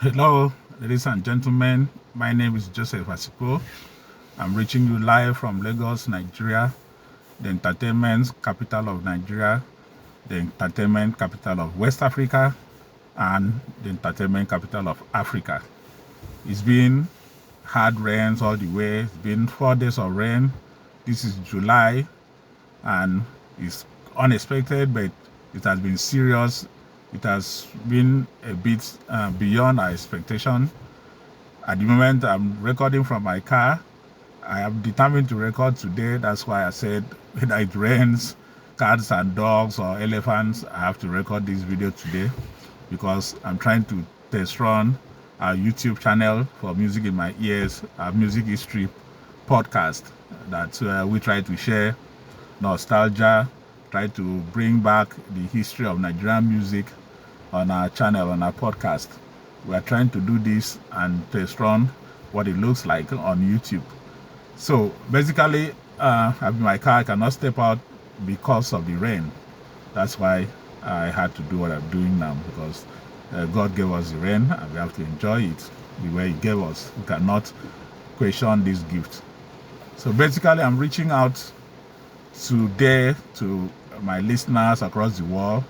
Hello, ladies and gentlemen. My name is Joseph Asipo. I'm reaching you live from Lagos, Nigeria, the entertainment capital of Nigeria, the entertainment capital of West Africa, and the entertainment capital of Africa. It's been hard rains all the way. It's been 4 days of rain. This is July, and it's unexpected, but it has been serious. It has been a bit beyond our expectation. At the moment, I'm recording from my car. I am determined to record today. That's why I said whether it rains, cats and dogs or elephants, I have to record this video today because I'm trying to test run our YouTube channel for Music in My Ears, our music history podcast that we try to share nostalgia, try to bring back the history of Nigerian music on our channel, on our podcast. We are trying to do this and test run what it looks like on YouTube. So basically, I'm in my car. I cannot step out because of the rain. That's why I had to do what I'm doing now, because God gave us the rain and we have to enjoy it the way He gave us. We cannot question this gift. So basically, I'm reaching out today to my listeners across the world.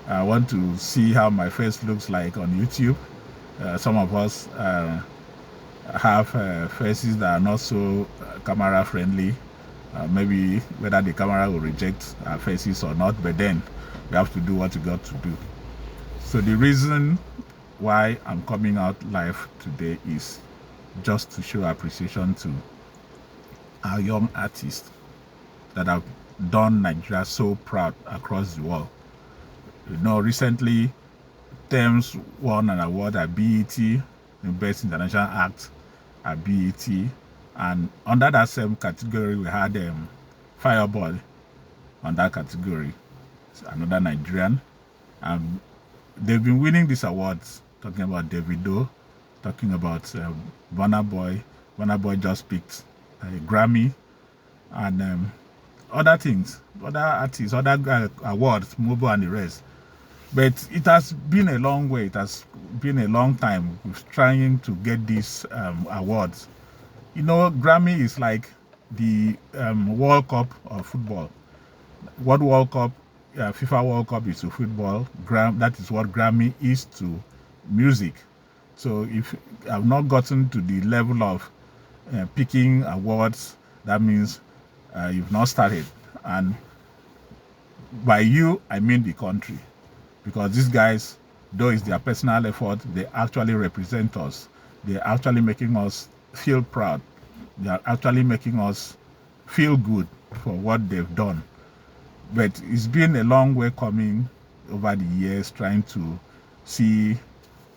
I want to see how my face looks like on YouTube. Some of us have faces that are not so camera friendly. Maybe whether the camera will reject our faces or not, but then we have to do what we got to do. So the reason why I'm coming out live today is just to show appreciation to our young artists that have done Nigeria so proud across the world. You know, recently, Tems won an award at BET, the Best International Act at BET, and under that same category, we had Fireboy on that category, another Nigerian. They've been winning these awards, talking about Davido, talking about Burna Boy. Burna Boy just picked a Grammy, and other things, other artists, other awards, mobile and the rest. But it has been a long way. It has been a long time trying to get these awards. You know, Grammy is like the World Cup of football. What World Cup, FIFA World Cup is to football. That is what Grammy is to music. So if I've not gotten to the level of picking awards, that means you've not started. And by you, I mean the country. Because these guys, though it's their personal effort, they actually represent us. They're actually making us feel proud. They are actually making us feel good for what they've done. But it's been a long way coming over the years, trying to see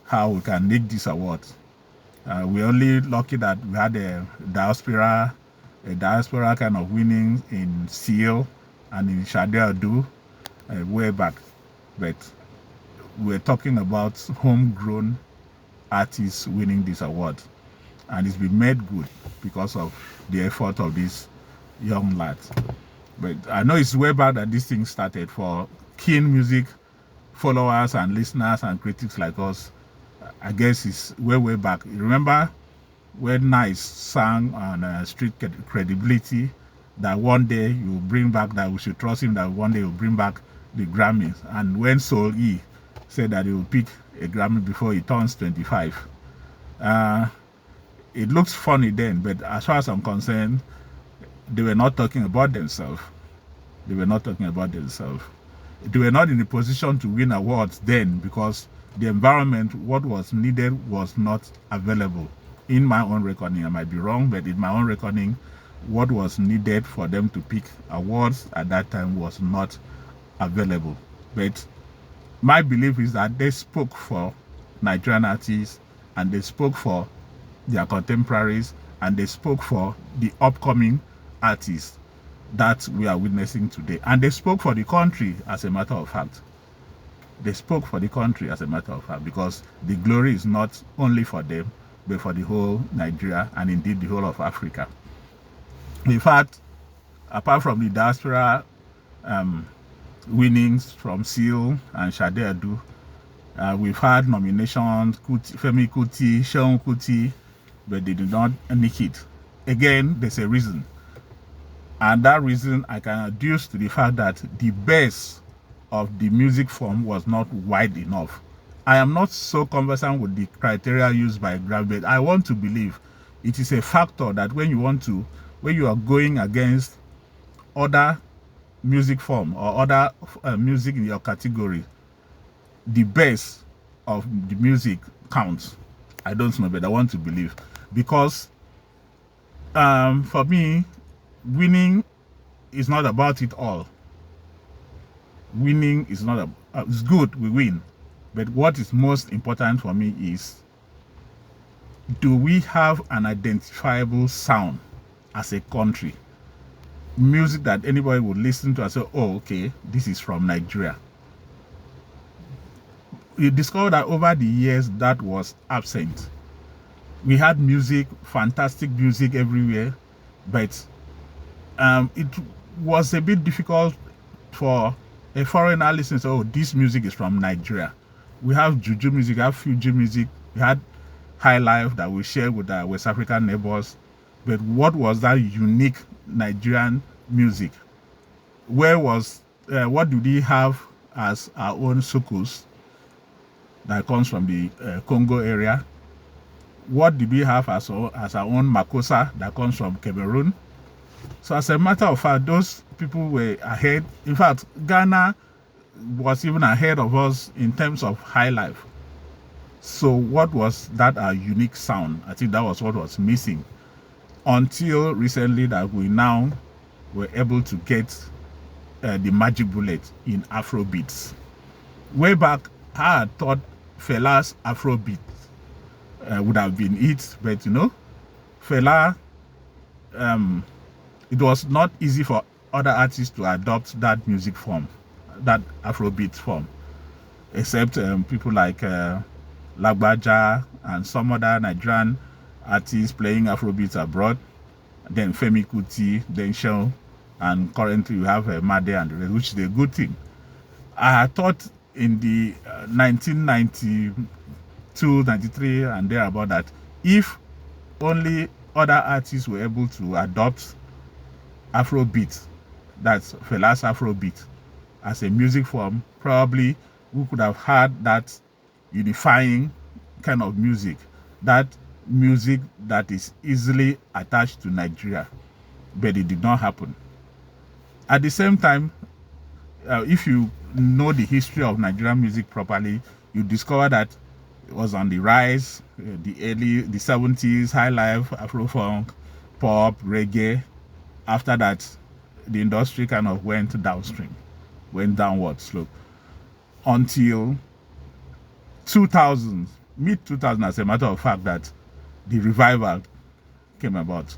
how we can make these awards. We're only lucky that we had a diaspora kind of winning in Seal and in Shade Adu way back. But we're talking about homegrown artists winning this award, and it's been made good because of the effort of these young lads. But I know it's way back that this thing started. For keen music followers and listeners and critics like us, I guess it's way back. You remember when Nice sang on Street Credibility that one day you will bring back, that we should trust him, that one day he'll bring back the Grammys, and when Soul E said that he will pick a Grammy before he turns 25. It looks funny then, but as far as I'm concerned, they were not talking about themselves. They were not talking about themselves. They were not in a position to win awards then because the environment, what was needed was not available. In my own reckoning, I might be wrong, but in my own reckoning, what was needed for them to pick awards at that time was not available. But my belief is that they spoke for Nigerian artists, and they spoke for their contemporaries, and they spoke for the upcoming artists that we are witnessing today. And they spoke for the country, as a matter of fact. They spoke for the country, as a matter of fact, because the glory is not only for them, but for the whole Nigeria and indeed the whole of Africa. In fact, apart from the diaspora winnings from Seal and Shade Adu, We've had nominations, Femi Kuti, Seun Kuti, but they did not nick it. Again, there's a reason. And that reason I can adduce to the fact that the base of the music form was not wide enough. I am not so conversant with the criteria used by Grammy, but I want to believe it is a factor that when you are going against other music form or other music in your category, the base of the music counts. I don't know, but I want to believe, because for me, winning is not about it all. Winning is not it's good, we win, but what is most important for me is, do we have an identifiable sound as a country? Music that anybody would listen to and say, oh, okay, this is from Nigeria. We discovered that over the years that was absent. We had music, fantastic music everywhere, but it was a bit difficult for a foreigner listening to say, oh, this music is from Nigeria. We have juju music, we have Fuji music, we had high life that we share with our West African neighbors, but what was that unique Nigerian music? Where was what do we have as our own soukous that comes from the Congo area? What did we have as our own makosa that comes from Cameroon? So as a matter of fact, those people were ahead. In fact, Ghana was even ahead of us in terms of high life. So what was that our unique sound? I think that was what was missing, until recently that we now were able to get the magic bullet in Afrobeats. Way back, I had thought Fela's Afrobeat would have been it, but you know, Fela, it was not easy for other artists to adopt that music form, that Afrobeat form, except people like Lagbaja and some other Nigerian artists playing Afrobeats abroad, then Femi Kuti, then Seun, and currently we have Made and the rest, which is a good thing. I had thought in the 1992, 93 and thereabout that if only other artists were able to adopt Afrobeat, that's Fela's Afrobeat, as a music form, probably we could have had that unifying kind of music, that music that is easily attached to Nigeria, but it did not happen. At the same time, if you know the history of Nigerian music properly, you discover that it was on the rise, the 70s, high life, Afro-funk, pop, reggae. After that, the industry kind of went downstream, went downward slope, until 2000, mid-2000, as a matter of fact, that the revival came about.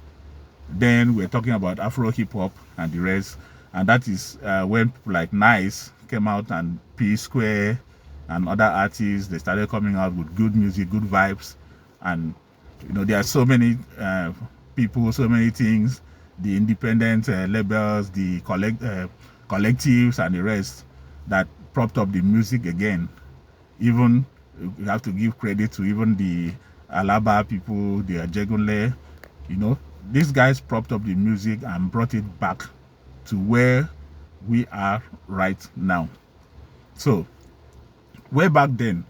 Then we're talking about Afro hip-hop and the rest, and that is when people like Nice came out, and P Square and other artists, they started coming out with good music, good vibes. And you know, there are so many people, so many things, the independent labels, the collectives and the rest, that propped up the music again. Even you have to give credit to even the Alaba people, the Ajegunle, you know, these guys propped up the music and brought it back to where we are right now. So way back then,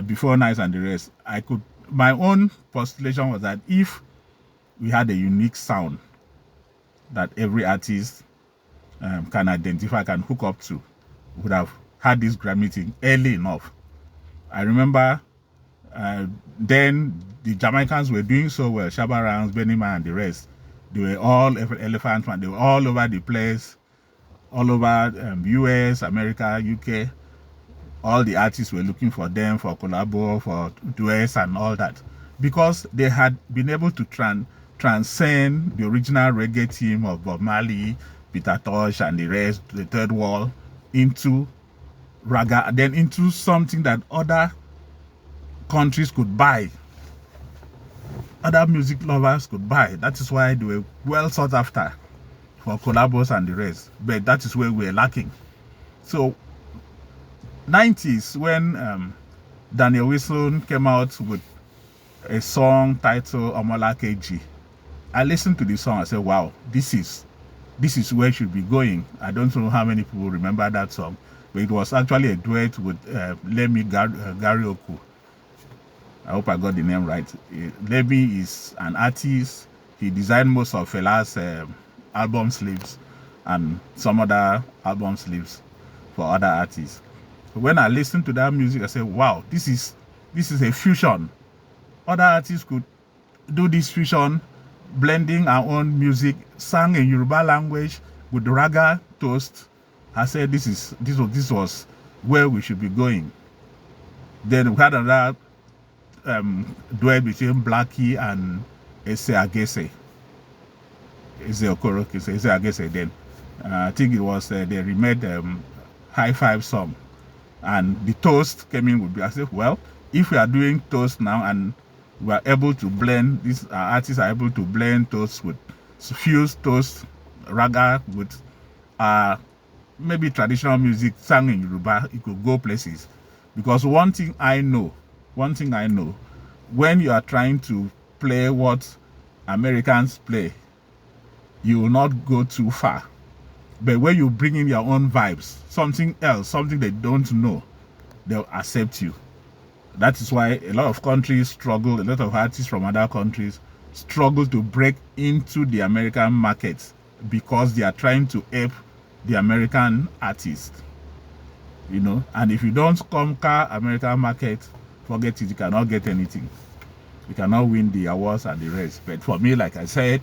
before Nice and the rest, my own postulation was that if we had a unique sound that every artist can identify, can hook up to, would have had this Grammy thing early enough. I remember then the Jamaicans were doing so well, Shabba Ranks, Benny Man and the rest. They were all Elephant Man, they were all over the place, all over US, America, UK. All the artists were looking for them, for collabo, for duets and all that, because they had been able to transcend the original reggae team of Bob Marley, Peter Tosh and the rest, the Third Wall, into raga, then into something that other countries could buy, other music lovers could buy. That is why they were well sought after for collabos and the rest, but that is where we were lacking. So 90s, when Daniel Wilson came out with a song titled Omola KG. I listened to the song. I said, "Wow, this is where it should be going." I don't know how many people remember that song, but it was actually a duet with Gary Oku. I hope I got the name right. Lemi is an artist. He designed most of Fela's album sleeves and some other album sleeves for other artists. When I listened to that music, I said, "Wow, this is a fusion." Other artists could do this fusion, blending our own music, sang in Yoruba language with raga toast. I said, this was where we should be going. Then we had another duet between Blackie and Ese Agese. Ese Okoroke, Ese Agese. Then I think it was they remade High Five song, and the toast came in with. I said, well, if we are doing toast now and we are able to blend, these artists are able to blend toast with fuse toast raga with maybe traditional music sung in Yoruba, it could go places. Because one thing I know, when you are trying to play what Americans play, you will not go too far. But when you bring in your own vibes, something else, something they don't know, they'll accept you. That is why a lot of countries struggle, a lot of artists from other countries struggle to break into the American market because they are trying to ape the American artist. You know, and if you don't conquer American market, forget it, you cannot get anything. You cannot win the awards and the rest. But for me, like I said,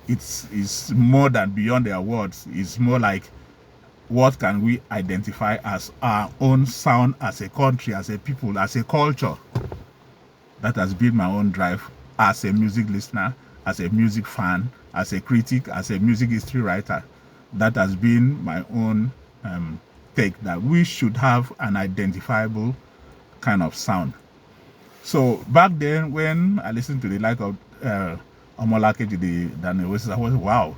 it's more than beyond the awards. It's more like, what can we identify as our own sound as a country, as a people, as a culture? That has been my own drive as a music listener, as a music fan, as a critic, as a music history writer. That has been my own take, that we should have an identifiable kind of sound. So back then, when I listened to the like of Omola KG, the Daniel Wilson, I was, wow.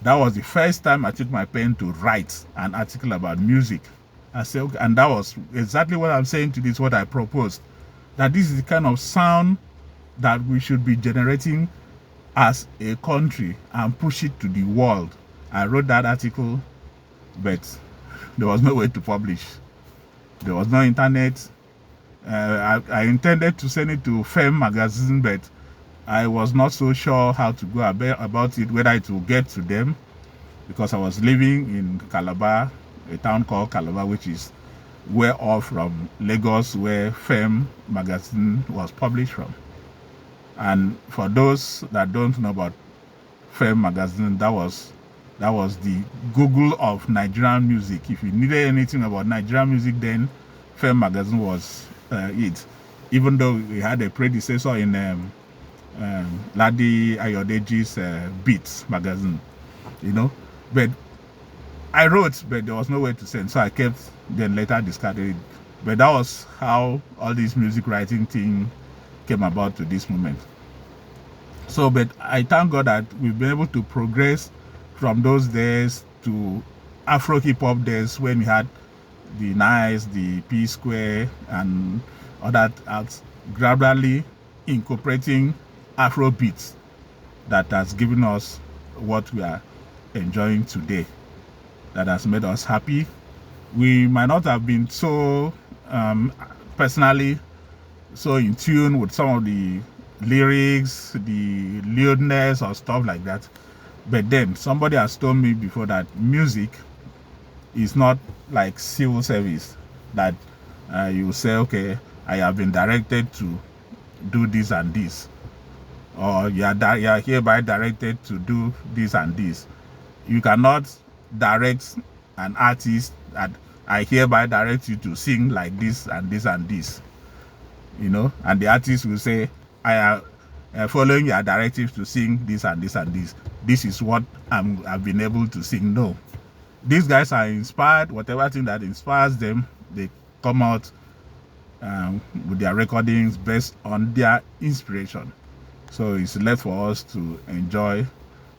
That was the first time I took my pen to write an article about music. I said, okay, and that was exactly what I'm saying to this, what I proposed. That this is the kind of sound that we should be generating as a country and push it to the world. I wrote that article, but there was no way to publish. There was no internet. I intended to send it to Fame magazine, but I was not so sure how to go about it, whether it will get to them, because I was living in Calabar, a town called Calabar, which is way off from Lagos, where Fame magazine was published from. And for those that don't know about Fame magazine, that was the Google of Nigerian music. If you needed anything about Nigerian music, then Fame magazine was it. Even though we had a predecessor in Ladi Ayodeji's Beats magazine, you know. But I wrote, but there was no way to send, so I kept, then later discarded it. But that was how all this music writing thing came about to this moment. So, but I thank God that we've been able to progress from those days to Afro hip hop days, when we had the Nice, the P Square, and other acts, gradually incorporating Afrobeats, that has given us what we are enjoying today, that has made us happy. We might not have been so personally so in tune with some of the lyrics, the lewdness or stuff like that, but then somebody has told me before that music is not like civil service, that you say, okay, I have been directed to do this and this, or you are hereby directed to do this and this. You cannot direct an artist that I hereby direct you to sing like this and this and this, you know, and the artist will say, I am following your directives to sing this and this and this. This is what I've been able to sing. No, these guys are inspired. Whatever thing that inspires them, they come out with their recordings based on their inspiration. So it's left for us to enjoy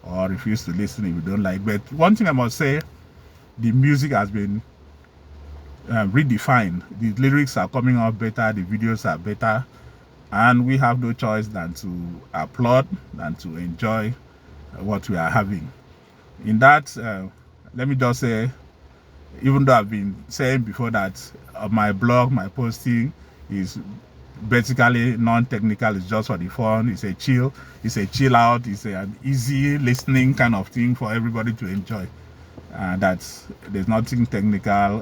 or refuse to listen if we don't like. But one thing I must say, the music has been redefined. The lyrics are coming out better, the videos are better, and we have no choice than to applaud, than to enjoy what we are having. In that, let me just say, even though I've been saying before that my blog, my posting is basically non-technical, it's just for the fun, it's a chill out, it's an easy listening kind of thing for everybody to enjoy. There's nothing technical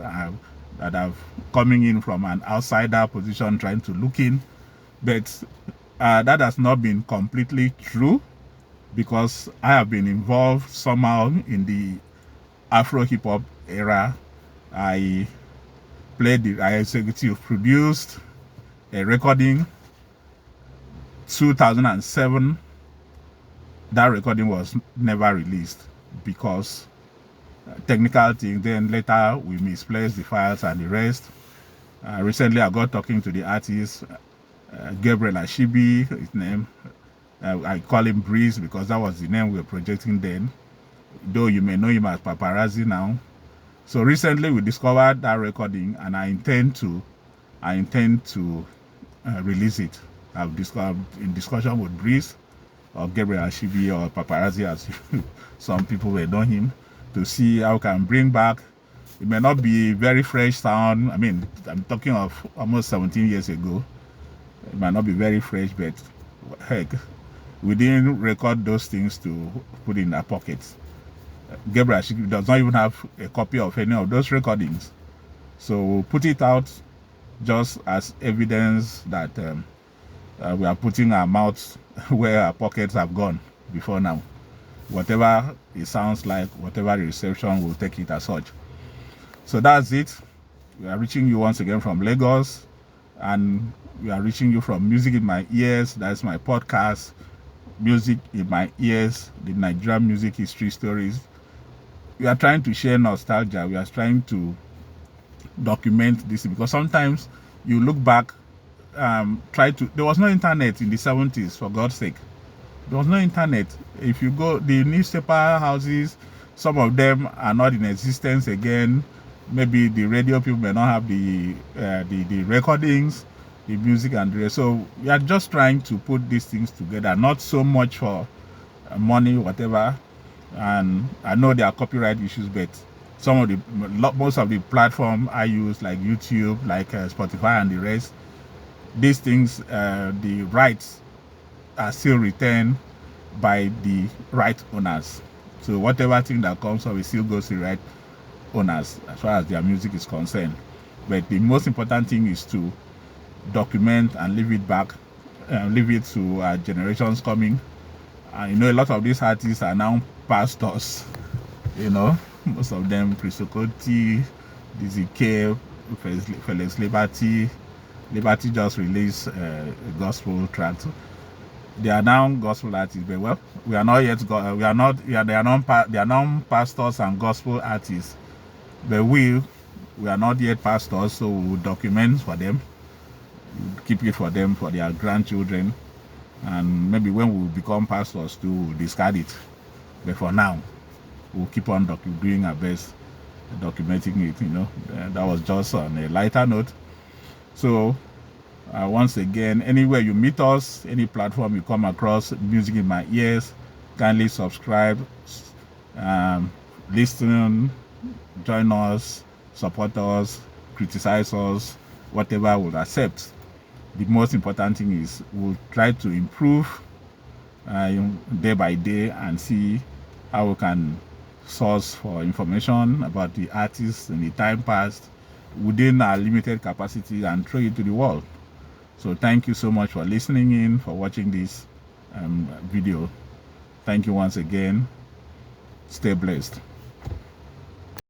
that I've coming in from an outsider position trying to look in, but that has not been completely true, because I have been involved somehow in the Afro hip hop era. I executive produced a recording 2007. That recording was never released because technical things. Then later we misplaced the files and the rest. Recently I got talking to the artist Gabriel Ashibi, his name. I call him Breeze because that was the name we were projecting then, though you may know him as Paparazzi now. So recently we discovered that recording, and I intend to release it. I've discovered in discussion with Breeze or Gabriel Ashibi or Paparazzi, as some people will know him, to see how we can bring back. It may not be very fresh sound. I mean, I'm talking of almost 17 years ago. It might not be very fresh, but heck, we didn't record those things to put in our pockets. Gabriel Ashibi does not even have a copy of any of those recordings. So we'll put it out just as evidence that we are putting our mouths where our pockets have gone before now. Whatever it sounds like, whatever the reception, we'll take it as such. So that's it. We are reaching you once again from Lagos, and we are reaching you from Music in My Ears. That's my podcast, Music in My Ears, the Nigerian music history stories. We are trying to share nostalgia. We are trying to document this, because sometimes you look back, there was no internet in the 70s, for God's sake. There was no internet. If you go, the newspaper houses, some of them are not in existence again. Maybe the radio people may not have the recordings, the music and the rest. So we are just trying to put these things together, not so much for money, whatever. And I know there are copyright issues, but most of the platform I use, like YouTube, like Spotify and the rest, these things, the rights are still retained by the right owners. So whatever thing that comes up, it still goes to the right owners as far as their music is concerned. But the most important thing is to document and leave it back, leave it to generations coming. And you know, a lot of these artists are now pastors. You know, most of them, Prisokoti, DZK, Felix Liberty just released a gospel track. They are now gospel artists, but well, we are not yet. They are non-pastors and gospel artists, but we are not yet pastors, so we will document for them, we'll keep it for them, for their grandchildren, and maybe when we become pastors too, we'll discard it. But for now, we'll keep on doing our best, documenting it. You know, that was just on a lighter note. So once again, anywhere you meet us, any platform you come across, Music in My Ears, kindly subscribe, listen, join us, support us, criticize us, whatever we'll accept. The most important thing is we'll try to improve day by day and see how we can source for information about the artists in the time past within our limited capacity and throw it to the world. So thank you so much for listening in, for watching this video. Thank you once again. Stay blessed.